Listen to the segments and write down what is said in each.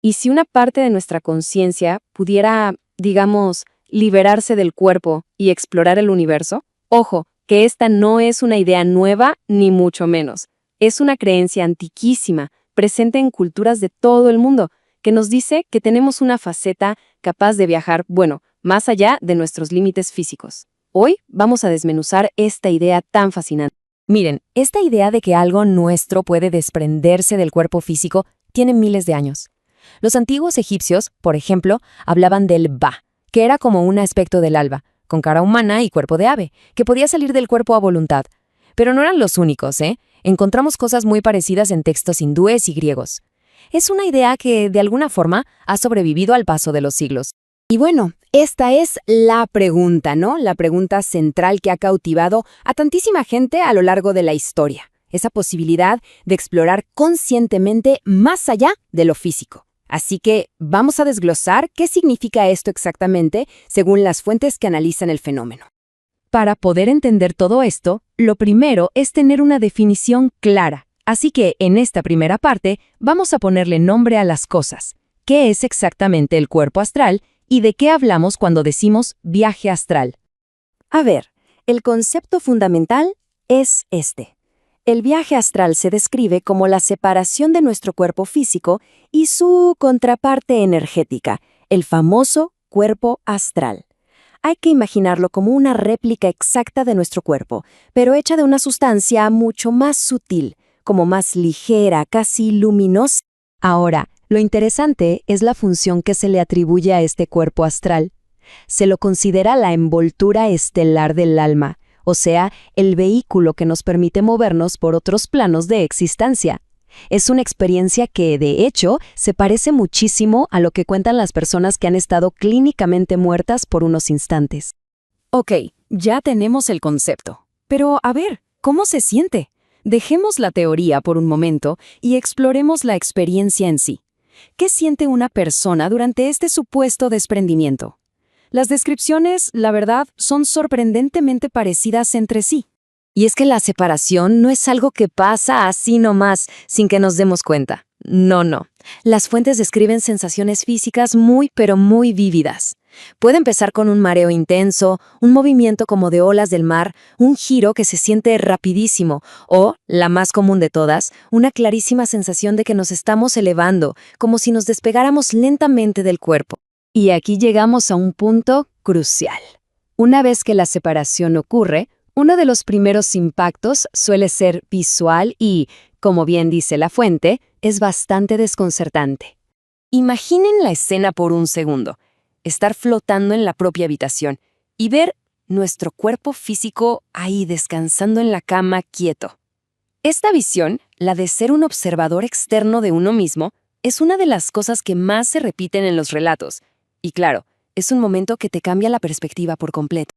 Y si una parte de nuestra conciencia pudiera, digamos, liberarse del cuerpo y explorar el universo, ojo, que esta no es una idea nueva ni mucho menos. Es una creencia antiquísima, presente en culturas de todo el mundo, que nos dice que tenemos una faceta capaz de viajar, bueno, más allá de nuestros límites físicos. Hoy vamos a desmenuzar esta idea tan fascinante. Miren, esta idea de que algo nuestro puede desprenderse del cuerpo físico tiene miles de años. Los antiguos egipcios, por ejemplo, hablaban del Ba, que era como un aspecto del alba, con cara humana y cuerpo de ave, que podía salir del cuerpo a voluntad. Pero no eran los únicos, ¿eh? Encontramos cosas muy parecidas en textos hindúes y griegos. Es una idea que, de alguna forma, ha sobrevivido al paso de los siglos. Y bueno, esta es la pregunta, ¿no? La pregunta central que ha cautivado a tantísima gente a lo largo de la historia. Esa posibilidad de explorar conscientemente más allá de lo físico. Así que vamos a desglosar qué significa esto exactamente según las fuentes que analizan el fenómeno. Para poder entender todo esto, lo primero es tener una definición clara. Así que, en esta primera parte, vamos a ponerle nombre a las cosas. ¿Qué es exactamente el cuerpo astral y de qué hablamos cuando decimos viaje astral? A ver, el concepto fundamental es este. El viaje astral se describe como la separación de nuestro cuerpo físico y su contraparte energética, el famoso cuerpo astral. Hay que imaginarlo como una réplica exacta de nuestro cuerpo, pero hecha de una sustancia mucho más sutil, como más ligera, casi luminosa. Ahora, lo interesante es la función que se le atribuye a este cuerpo astral. Se lo considera la envoltura estelar del alma, o sea, el vehículo que nos permite movernos por otros planos de existencia. Es una experiencia que, de hecho, se parece muchísimo a lo que cuentan las personas que han estado clínicamente muertas por unos instantes. Ok, ya tenemos el concepto. Pero, a ver, ¿cómo se siente? Dejemos la teoría por un momento y exploremos la experiencia en sí. ¿Qué siente una persona durante este supuesto desprendimiento? Las descripciones, la verdad, son sorprendentemente parecidas entre sí. Y es que la separación no es algo que pasa así nomás, sin que nos demos cuenta. No. Las fuentes describen sensaciones físicas muy, pero muy vívidas. Puede empezar con un mareo intenso, un movimiento como de olas del mar, un giro que se siente rapidísimo, o, la más común de todas, una clarísima sensación de que nos estamos elevando, como si nos despegáramos lentamente del cuerpo. Y aquí llegamos a un punto crucial. Una vez que la separación ocurre, uno de los primeros impactos suele ser visual y, como bien dice la fuente, es bastante desconcertante. Imaginen la escena por un segundo. Estar flotando en la propia habitación y ver nuestro cuerpo físico ahí descansando en la cama quieto. Esta visión, la de ser un observador externo de uno mismo, es una de las cosas que más se repiten en los relatos. Y claro, es un momento que te cambia la perspectiva por completo.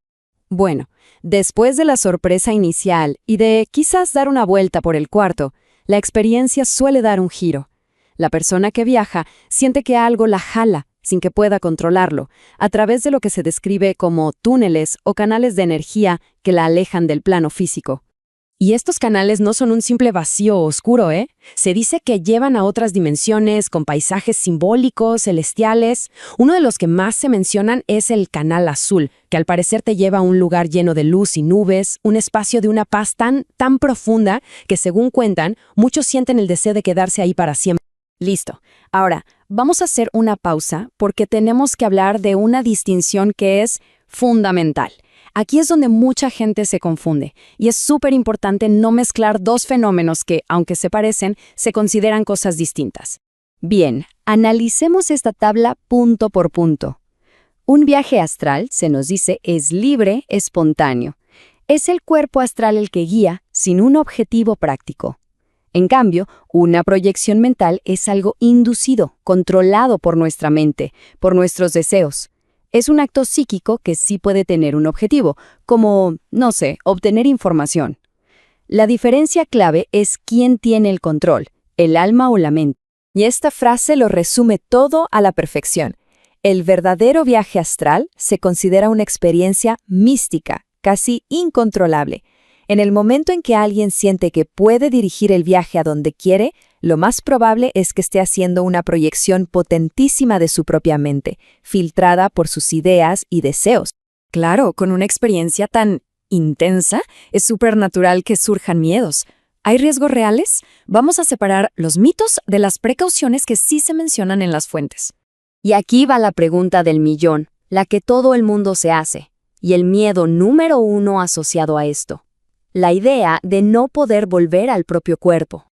Bueno, después de la sorpresa inicial y de quizás dar una vuelta por el cuarto, la experiencia suele dar un giro. La persona que viaja siente que algo la jala, sin que pueda controlarlo, a través de lo que se describe como túneles o canales de energía que la alejan del plano físico. Y estos canales no son un simple vacío oscuro, ¿eh? Se dice que llevan a otras dimensiones con paisajes simbólicos, celestiales. Uno de los que más se mencionan es el Canal Azul, que al parecer te lleva a un lugar lleno de luz y nubes, un espacio de una paz tan profunda que, según cuentan, muchos sienten el deseo de quedarse ahí para siempre. Listo. Ahora, vamos a hacer una pausa porque tenemos que hablar de una distinción que es fundamental. Aquí es donde mucha gente se confunde, y es súper importante no mezclar dos fenómenos que, aunque se parecen, se consideran cosas distintas. Bien, analicemos esta tabla punto por punto. Un viaje astral, se nos dice, es libre, espontáneo. Es el cuerpo astral el que guía, sin un objetivo práctico. En cambio, una proyección mental es algo inducido, controlado por nuestra mente, por nuestros deseos. Es un acto psíquico que sí puede tener un objetivo, como, no sé, obtener información. La diferencia clave es quién tiene el control, el alma o la mente. Y esta frase lo resume todo a la perfección. El verdadero viaje astral se considera una experiencia mística, casi incontrolable. En el momento en que alguien siente que puede dirigir el viaje a donde quiere, Lo más probable es que esté haciendo una proyección potentísima de su propia mente, filtrada por sus ideas y deseos. Claro, con una experiencia tan intensa, es súper natural que surjan miedos. ¿Hay riesgos reales? Vamos a separar los mitos de las precauciones que sí se mencionan en las fuentes. Y aquí va la pregunta del millón, la que todo el mundo se hace, y el miedo número 1 asociado a esto. La idea de no poder volver al propio cuerpo.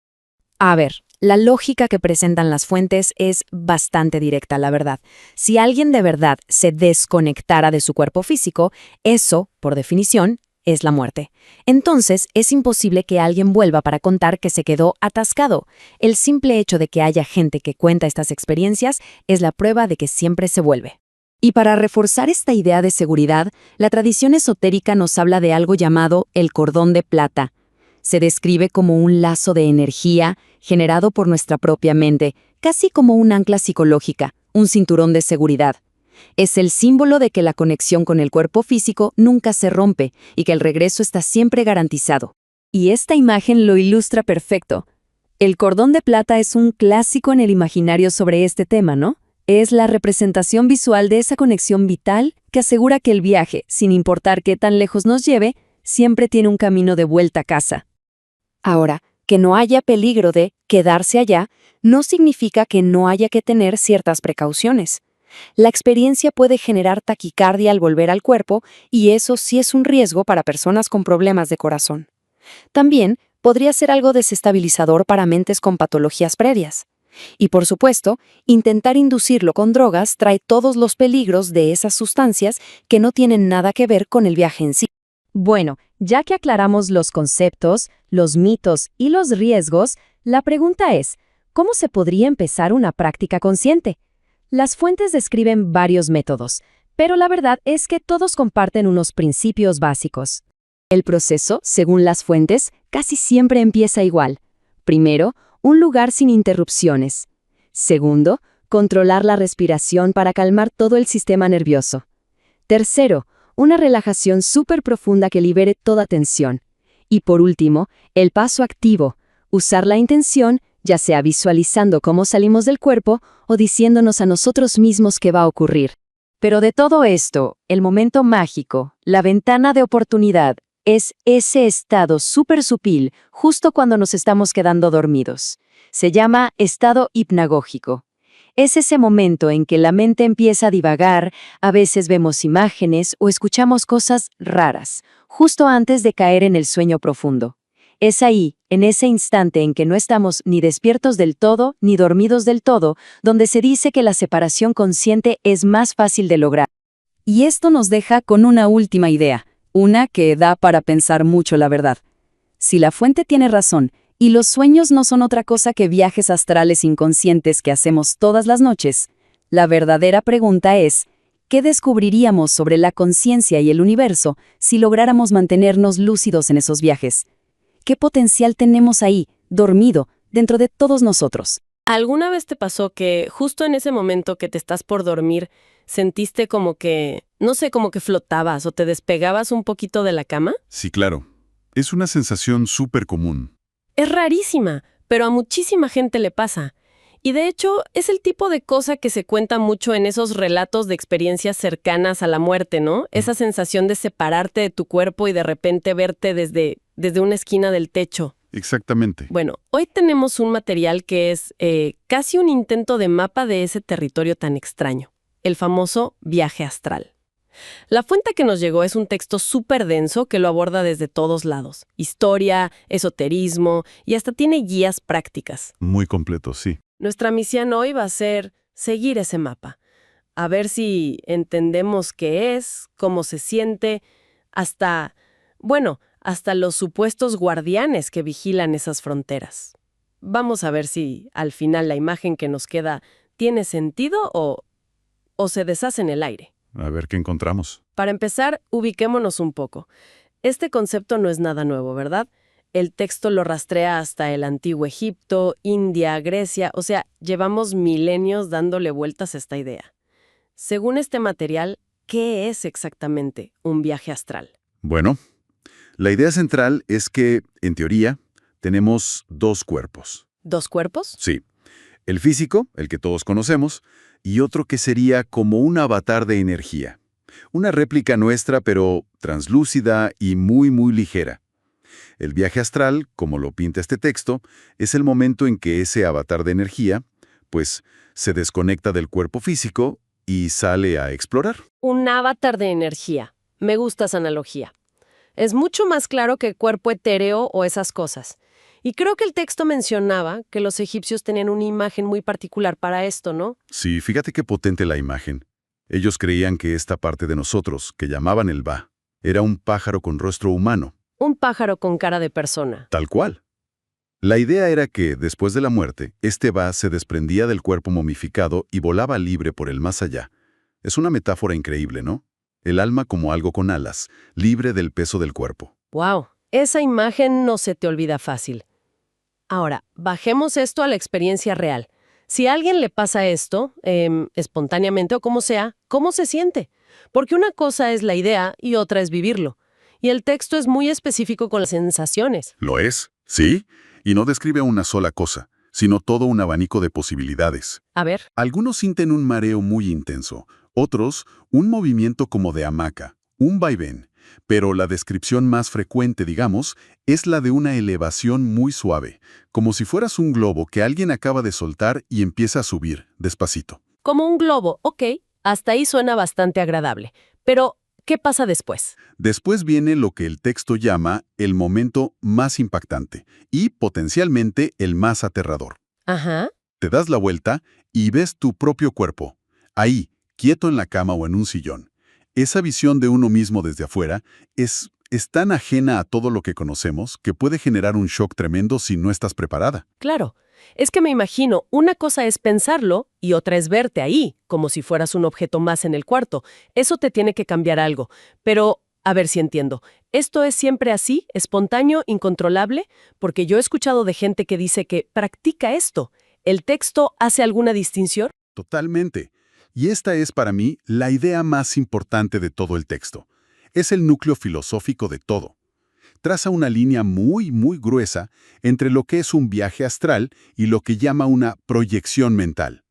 A ver, la lógica que presentan las fuentes es bastante directa, la verdad. Si alguien de verdad se desconectara de su cuerpo físico, eso, por definición, es la muerte. Entonces, es imposible que alguien vuelva para contar que se quedó atascado. El simple hecho de que haya gente que cuenta estas experiencias es la prueba de que siempre se vuelve. Y para reforzar esta idea de seguridad, la tradición esotérica nos habla de algo llamado el cordón de plata. Se describe como un lazo de energía generado por nuestra propia mente, casi como un ancla psicológica, un cinturón de seguridad. Es el símbolo de que la conexión con el cuerpo físico nunca se rompe y que el regreso está siempre garantizado. Y esta imagen lo ilustra perfecto. El cordón de plata es un clásico en el imaginario sobre este tema, ¿no? Es la representación visual de esa conexión vital que asegura que el viaje, sin importar qué tan lejos nos lleve, siempre tiene un camino de vuelta a casa. Ahora, que no haya peligro de quedarse allá no significa que no haya que tener ciertas precauciones. La experiencia puede generar taquicardia al volver al cuerpo y eso sí es un riesgo para personas con problemas de corazón. También podría ser algo desestabilizador para mentes con patologías previas. Y por supuesto, intentar inducirlo con drogas trae todos los peligros de esas sustancias que no tienen nada que ver con el viaje en sí. Bueno, ya que aclaramos los conceptos, los mitos y los riesgos, la pregunta es, ¿cómo se podría empezar una práctica consciente? Las fuentes describen varios métodos, pero la verdad es que todos comparten unos principios básicos. El proceso, según las fuentes, casi siempre empieza igual. Primero, un lugar sin interrupciones. Segundo, controlar la respiración para calmar todo el sistema nervioso. Tercero, una relajación súper profunda que libere toda tensión. Y por último, el paso activo, usar la intención, ya sea visualizando cómo salimos del cuerpo o diciéndonos a nosotros mismos qué va a ocurrir. Pero de todo esto, el momento mágico, la ventana de oportunidad, es ese estado súper sutil justo cuando nos estamos quedando dormidos. Se llama estado hipnagógico. Es ese momento en que la mente empieza a divagar, a veces vemos imágenes o escuchamos cosas raras, justo antes de caer en el sueño profundo. Es ahí, en ese instante en que no estamos ni despiertos del todo ni dormidos del todo, donde se dice que la separación consciente es más fácil de lograr. Y esto nos deja con una última idea, una que da para pensar mucho, la verdad. Si la fuente tiene razón, y los sueños no son otra cosa que viajes astrales inconscientes que hacemos todas las noches, la verdadera pregunta es, ¿qué descubriríamos sobre la conciencia y el universo si lográramos mantenernos lúcidos en esos viajes? ¿Qué potencial tenemos ahí, dormido, dentro de todos nosotros? ¿Alguna vez te pasó que justo en ese momento que te estás por dormir, sentiste como que, no sé, como que flotabas o te despegabas un poquito de la cama? Sí, claro. Es una sensación súper común. Es rarísima, pero a muchísima gente le pasa. Y de hecho, es el tipo de cosa que se cuenta mucho en esos relatos de experiencias cercanas a la muerte, ¿no? Esa sensación de separarte de tu cuerpo y de repente verte desde una esquina del techo. Exactamente. Bueno, hoy tenemos un material que es casi un intento de mapa de ese territorio tan extraño, el famoso viaje astral. La fuente que nos llegó es un texto súper denso que lo aborda desde todos lados. Historia, esoterismo y hasta tiene guías prácticas. Muy completo, sí. Nuestra misión hoy va a ser seguir ese mapa. A ver si entendemos qué es, cómo se siente, hasta los supuestos guardianes que vigilan esas fronteras. Vamos a ver si al final la imagen que nos queda tiene sentido o se deshace en el aire. A ver qué encontramos. Para empezar, ubiquémonos un poco. Este concepto no es nada nuevo, ¿verdad? El texto lo rastrea hasta el antiguo Egipto, India, Grecia, o sea, llevamos milenios dándole vueltas a esta idea. Según este material, ¿qué es exactamente un viaje astral? Bueno, la idea central es que, en teoría, tenemos dos cuerpos. ¿Dos cuerpos? Sí. El físico, el que todos conocemos, y otro que sería como un avatar de energía. Una réplica nuestra, pero translúcida y muy, muy ligera. El viaje astral, como lo pinta este texto, es el momento en que ese avatar de energía, pues, se desconecta del cuerpo físico y sale a explorar. Un avatar de energía. Me gusta esa analogía. Es mucho más claro que cuerpo etéreo o esas cosas. Y creo que el texto mencionaba que los egipcios tenían una imagen muy particular para esto, ¿no? Sí, fíjate qué potente la imagen. Ellos creían que esta parte de nosotros, que llamaban el Ba, era un pájaro con rostro humano. Un pájaro con cara de persona. Tal cual. La idea era que, después de la muerte, este Ba se desprendía del cuerpo momificado y volaba libre por el más allá. Es una metáfora increíble, ¿no? El alma como algo con alas, libre del peso del cuerpo. ¡Wow! Esa imagen no se te olvida fácil. Ahora, bajemos esto a la experiencia real. Si a alguien le pasa esto, espontáneamente o como sea, ¿cómo se siente? Porque una cosa es la idea y otra es vivirlo. Y el texto es muy específico con las sensaciones. ¿Lo es? Sí. Y no describe una sola cosa, sino todo un abanico de posibilidades. A ver. Algunos sienten un mareo muy intenso, otros un movimiento como de hamaca, un vaivén. Pero la descripción más frecuente, digamos, es la de una elevación muy suave, como si fueras un globo que alguien acaba de soltar y empieza a subir, despacito. Como un globo, ok. Hasta ahí suena bastante agradable. Pero, ¿qué pasa después? Después viene lo que el texto llama el momento más impactante y, potencialmente, el más aterrador. Ajá. Te das la vuelta y ves tu propio cuerpo, ahí, quieto en la cama o en un sillón. Esa visión de uno mismo desde afuera es tan ajena a todo lo que conocemos que puede generar un shock tremendo si no estás preparada. Claro. Es que me imagino, una cosa es pensarlo y otra es verte ahí, como si fueras un objeto más en el cuarto. Eso te tiene que cambiar algo. Pero, a ver si entiendo. ¿Esto es siempre así, espontáneo, incontrolable? Porque yo he escuchado de gente que dice que practica esto. ¿El texto hace alguna distinción? Totalmente. Y esta es para mí la idea más importante de todo el texto. Es el núcleo filosófico de todo. Traza una línea muy, muy gruesa entre lo que es un viaje astral y lo que llama una proyección mental.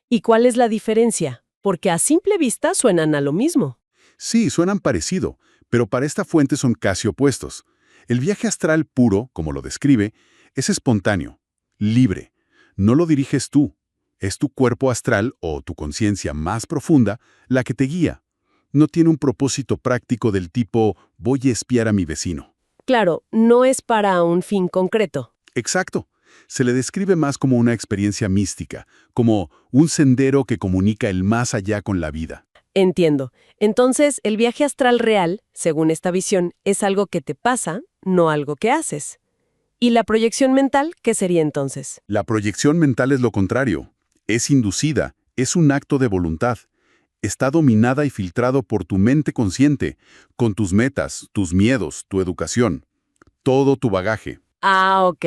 ¿Y cuál es la diferencia? Porque a simple vista suenan a lo mismo. Sí, suenan parecido, pero para esta fuente son casi opuestos. El viaje astral puro, como lo describe, es espontáneo, libre. No lo diriges tú. Es tu cuerpo astral o tu conciencia más profunda la que te guía. No tiene un propósito práctico del tipo voy a espiar a mi vecino. Claro, no es para un fin concreto. Exacto. Se le describe más como una experiencia mística, como un sendero que comunica el más allá con la vida. Entiendo. Entonces, el viaje astral real, según esta visión, es algo que te pasa, no algo que haces. ¿Y la proyección mental qué sería entonces? La proyección mental es lo contrario. Es inducida, es un acto de voluntad. Está dominada y filtrado por tu mente consciente, con tus metas, tus miedos, tu educación, todo tu bagaje. Ah, ok.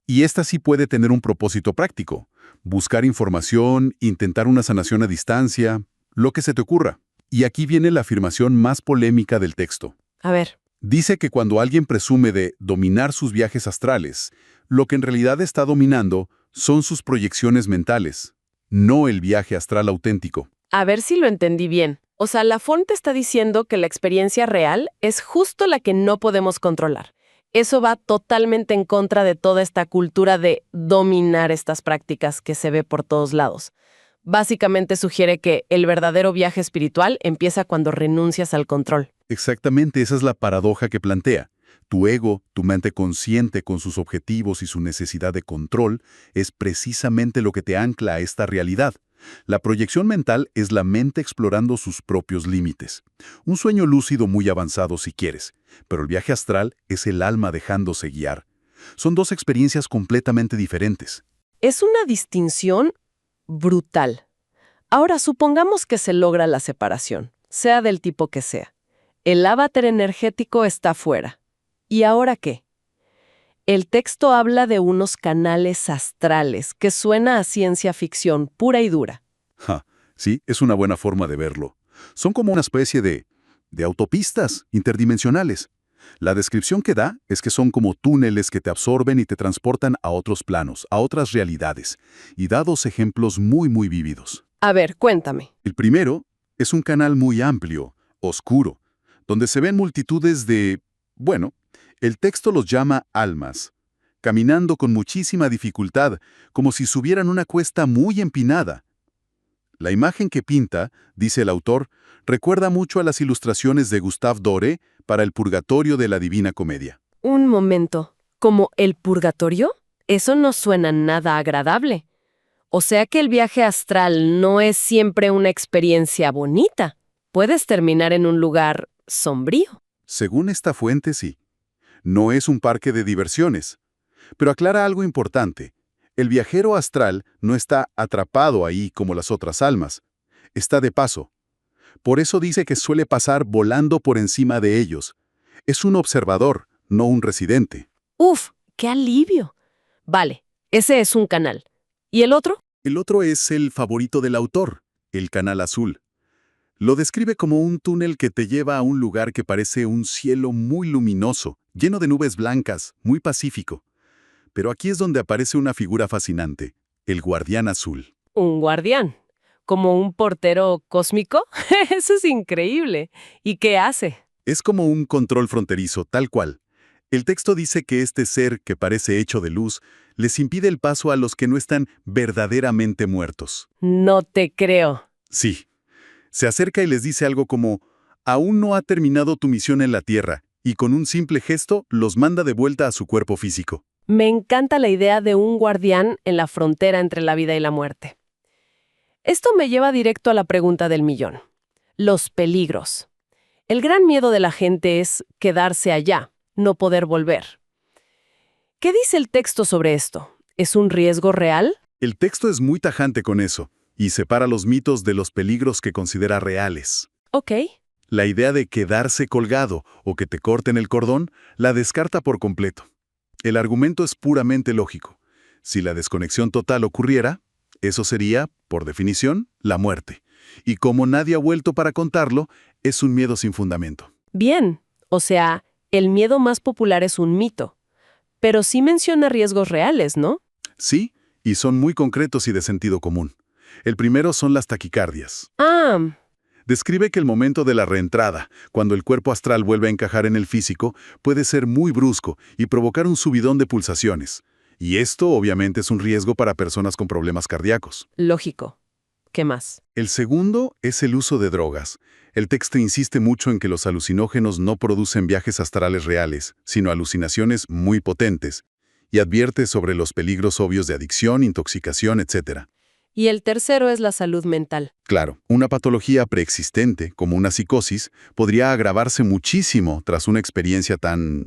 Y esta sí puede tener un propósito práctico. Buscar información, intentar una sanación a distancia, lo que se te ocurra. Y aquí viene la afirmación más polémica del texto. A ver. Dice que cuando alguien presume de dominar sus viajes astrales, lo que en realidad está dominando son sus proyecciones mentales, no el viaje astral auténtico. A ver si lo entendí bien. O sea, la fuente está diciendo que la experiencia real es justo la que no podemos controlar. Eso va totalmente en contra de toda esta cultura de dominar estas prácticas que se ve por todos lados. Básicamente sugiere que el verdadero viaje espiritual empieza cuando renuncias al control. Exactamente, esa es la paradoja que plantea. Tu ego, tu mente consciente con sus objetivos y su necesidad de control, es precisamente lo que te ancla a esta realidad. La proyección mental es la mente explorando sus propios límites. Un sueño lúcido muy avanzado si quieres, pero el viaje astral es el alma dejándose guiar. Son dos experiencias completamente diferentes. Es una distinción brutal. Ahora, supongamos que se logra la separación, sea del tipo que sea. El avatar energético está fuera. ¿Y ahora qué? El texto habla de unos canales astrales, que suena a ciencia ficción pura y dura. Sí, es una buena forma de verlo. Son como una especie de autopistas interdimensionales. La descripción que da es que son como túneles que te absorben y te transportan a otros planos, a otras realidades, y da dos ejemplos muy vívidos. A ver, cuéntame. El primero es un canal muy amplio, oscuro, donde se ven multitudes de, bueno, el texto los llama almas, caminando con muchísima dificultad, como si subieran una cuesta muy empinada. La imagen que pinta, dice el autor, recuerda mucho a las ilustraciones de Gustave Doré para el Purgatorio de la Divina Comedia. Un momento. ¿Como el purgatorio? Eso no suena nada agradable. O sea que el viaje astral no es siempre una experiencia bonita. Puedes terminar en un lugar sombrío. Según esta fuente, sí. No es un parque de diversiones. Pero aclara algo importante. El viajero astral no está atrapado ahí como las otras almas. Está de paso. Por eso dice que suele pasar volando por encima de ellos. Es un observador, no un residente. ¡Uf! ¡Qué alivio! Vale, ese es un canal. ¿Y el otro? El otro es el favorito del autor, el Canal Azul. Lo describe como un túnel que te lleva a un lugar que parece un cielo muy luminoso, lleno de nubes blancas, muy pacífico. Pero aquí es donde aparece una figura fascinante, el Guardián Azul. Un guardián. ¿Como un portero cósmico? Eso es increíble. ¿Y qué hace? Es como un control fronterizo, tal cual. El texto dice que este ser, que parece hecho de luz, les impide el paso a los que no están verdaderamente muertos. No te creo. Sí. Se acerca y les dice algo como, aún no ha terminado tu misión en la Tierra, y con un simple gesto los manda de vuelta a su cuerpo físico. Me encanta la idea de un guardián en la frontera entre la vida y la muerte. Esto me lleva directo a la pregunta del millón. Los peligros. El gran miedo de la gente es quedarse allá, no poder volver. ¿Qué dice el texto sobre esto? ¿Es un riesgo real? El texto es muy tajante con eso, y separa los mitos de los peligros que considera reales. Ok. La idea de quedarse colgado o que te corten el cordón la descarta por completo. El argumento es puramente lógico. Si la desconexión total ocurriera, eso sería, por definición, la muerte. Y como nadie ha vuelto para contarlo, es un miedo sin fundamento. Bien. O sea, el miedo más popular es un mito. Pero sí menciona riesgos reales, ¿no? Sí, y son muy concretos y de sentido común. El primero son las taquicardias. Ah, Describe que el momento de la reentrada, cuando el cuerpo astral vuelve a encajar en el físico, puede ser muy brusco y provocar un subidón de pulsaciones. Y esto obviamente es un riesgo para personas con problemas cardíacos. lógico. ¿Qué más? El segundo es el uso de drogas. El texto insiste mucho en que los alucinógenos no producen viajes astrales reales, sino alucinaciones muy potentes, y advierte sobre los peligros obvios de adicción, intoxicación, etc. Y el tercero es la salud mental. Claro, una patología preexistente, como una psicosis, podría agravarse muchísimo tras una experiencia tan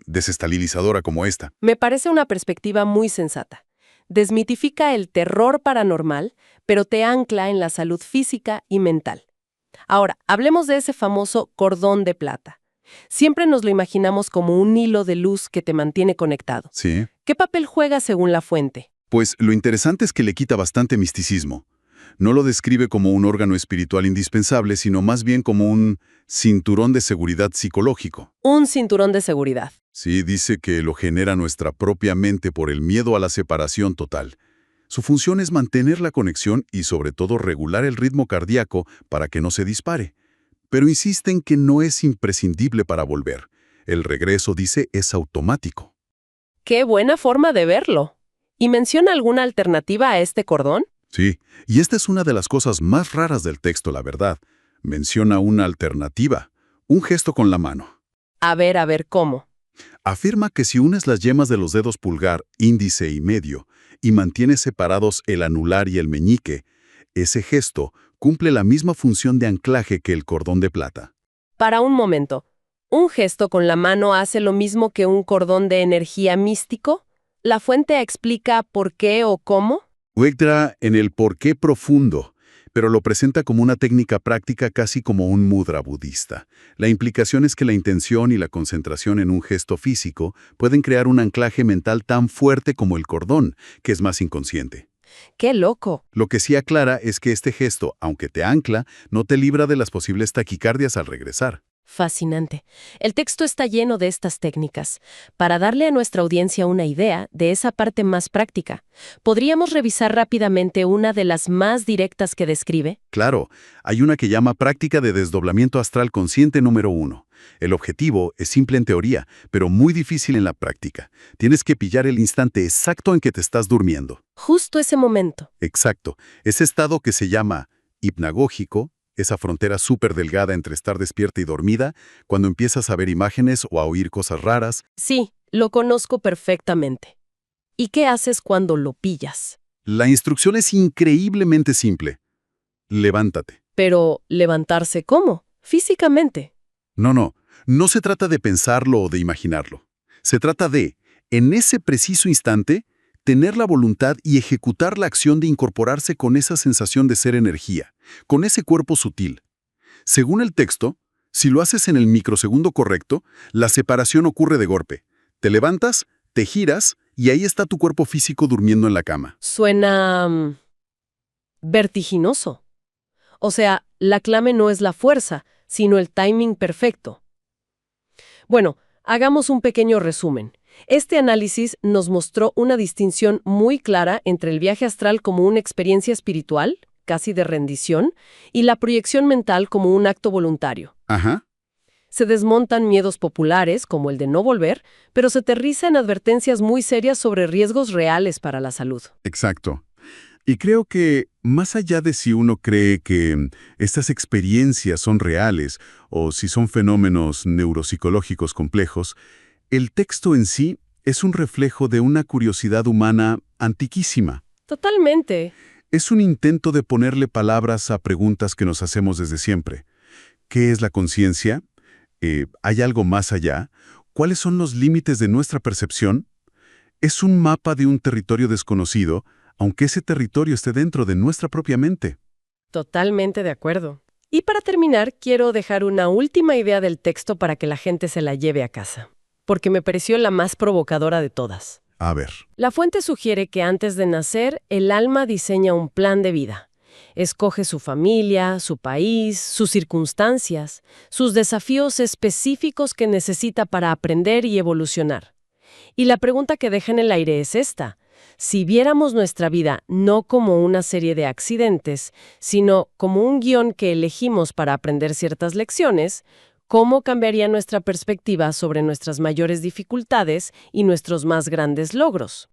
desestabilizadora como esta. Me parece una perspectiva muy sensata. Desmitifica el terror paranormal, pero te ancla en la salud física y mental. Ahora, hablemos de ese famoso cordón de plata. Siempre nos lo imaginamos como un hilo de luz que te mantiene conectado. Sí. ¿Qué papel juega según la fuente? Pues lo interesante es que le quita bastante misticismo. No lo describe como un órgano espiritual indispensable, sino más bien como un cinturón de seguridad psicológico. Un cinturón de seguridad. Sí, dice que lo genera nuestra propia mente por el miedo a la separación total. Su función es mantener la conexión y sobre todo regular el ritmo cardíaco para que no se dispare. Pero insiste en que no es imprescindible para volver. El regreso, dice, es automático. ¡Qué buena forma de verlo! ¿Y menciona alguna alternativa a este cordón? Sí, y esta es una de las cosas más raras del texto, la verdad. Menciona una alternativa, un gesto con la mano. A ver, ¿cómo? Afirma que si unes las yemas de los dedos pulgar, índice y medio, y mantienes separados el anular y el meñique, ese gesto cumple la misma función de anclaje que el cordón de plata. Para un momento, ¿un gesto con la mano hace lo mismo que un cordón de energía místico? ¿La fuente explica por qué o cómo? Entra en el porqué profundo, pero lo presenta como una técnica práctica casi como un mudra budista. La implicación es que la intención y la concentración en un gesto físico pueden crear un anclaje mental tan fuerte como el cordón, que es más inconsciente. ¡Qué loco! Lo que sí aclara es que este gesto, aunque te ancla, no te libra de las posibles taquicardias al regresar. Fascinante. El texto está lleno de estas técnicas. Para darle a nuestra audiencia una idea de esa parte más práctica, ¿podríamos revisar rápidamente una de las más directas que describe? Claro, hay una que llama práctica de desdoblamiento astral consciente número 1. El objetivo es simple en teoría, pero muy difícil en la práctica. Tienes que pillar el instante exacto en que te estás durmiendo. Justo ese momento. Exacto. Ese estado que se llama hipnagógico, esa frontera súper delgada entre estar despierta y dormida, cuando empiezas a ver imágenes o a oír cosas raras. Sí, lo conozco perfectamente. ¿Y qué haces cuando lo pillas? La instrucción es increíblemente simple. Levántate. Pero, ¿levantarse cómo? Físicamente. No se trata de pensarlo o de imaginarlo. Se trata de, en ese preciso instante, tener la voluntad y ejecutar la acción de incorporarse con esa sensación de ser energía, con ese cuerpo sutil. Según el texto, si lo haces en el microsegundo correcto, la separación ocurre de golpe. Te levantas, te giras y ahí está tu cuerpo físico durmiendo en la cama. Suena vertiginoso. O sea, la clave no es la fuerza, sino el timing perfecto. Bueno, hagamos un pequeño resumen. Este análisis nos mostró una distinción muy clara entre el viaje astral como una experiencia espiritual, casi de rendición, y la proyección mental como un acto voluntario. Ajá. Se desmontan miedos populares, como el de no volver, pero se aterriza en advertencias muy serias sobre riesgos reales para la salud. Exacto. Y creo que, más allá de si uno cree que estas experiencias son reales o si son fenómenos neuropsicológicos complejos, el texto en sí es un reflejo de una curiosidad humana antiquísima. Totalmente. Es un intento de ponerle palabras a preguntas que nos hacemos desde siempre. ¿Qué es la conciencia? ¿Hay algo más allá? ¿Cuáles son los límites de nuestra percepción? Es un mapa de un territorio desconocido, aunque ese territorio esté dentro de nuestra propia mente. Totalmente de acuerdo. Y para terminar, quiero dejar una última idea del texto para que la gente se la lleve a casa, porque me pareció la más provocadora de todas. A ver. La fuente sugiere que antes de nacer, el alma diseña un plan de vida. Escoge su familia, su país, sus circunstancias, sus desafíos específicos que necesita para aprender y evolucionar. Y la pregunta que deja en el aire es esta. Si viéramos nuestra vida no como una serie de accidentes, sino como un guión que elegimos para aprender ciertas lecciones, ¿cómo cambiaría nuestra perspectiva sobre nuestras mayores dificultades y nuestros más grandes logros?